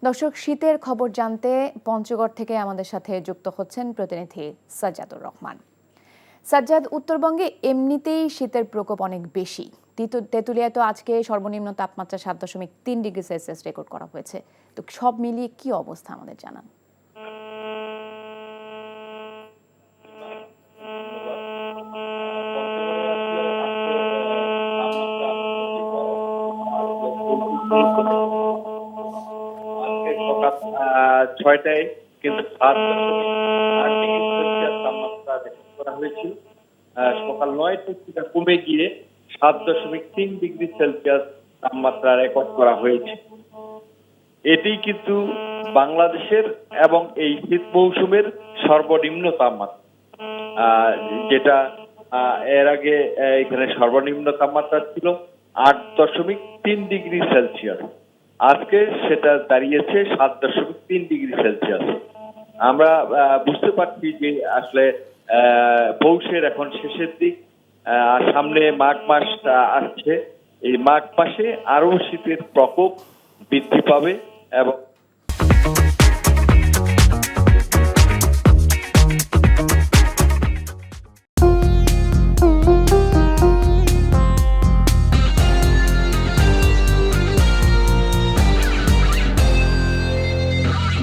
দর্শক, শীতের খবর জানতে পঞ্চগড় থেকে আমাদের সাথে যুক্ত হচ্ছেন প্রতিনিধি সাজ্জাদুর রহমান। সাজ্জাদ, উত্তরবঙ্গে এমনিতেই শীতের প্রকোপ অনেক বেশি। তেঁতুলিয়ায় তো আজকে সর্বনিম্ন তাপমাত্রা 7.3 ডিগ্রি সেলসিয়াস রেকর্ড করা হয়েছে। তো সব মিলিয়ে কি অবস্থা আমাদের জানান। সকাল 6টায় কিন্তু 7.8 ডিগ্রি সেলসিয়াস তাপমাত্রা রেকর্ড করা হয়েছিল। সকাল 9টায় সেটা কমে গিয়ে 7.3 ডিগ্রি সেলসিয়াস তাপমাত্রা রেকর্ড করা হয়েছে। এটি কিন্তু বাংলাদেশের এবং এই শীত মৌসুমের সর্বনিম্ন তাপমাত্রা, যেটা এর আগে এখানে সর্বনিম্ন তাপমাত্রা ছিল 8.3 ডিগ্রি সেলসিয়াস। আজকে সেটা দাঁড়িয়েছে 7.3 ডিগ্রি সেলসিয়াস। আমরা বুঝতে পারছি যে আসলে পৌষের এখন শেষের দিক, সামনে মাঘ মাস আসছে। এই মাঘ মাসে আরো শীতের প্রকোপ বৃদ্ধি পাবে এবং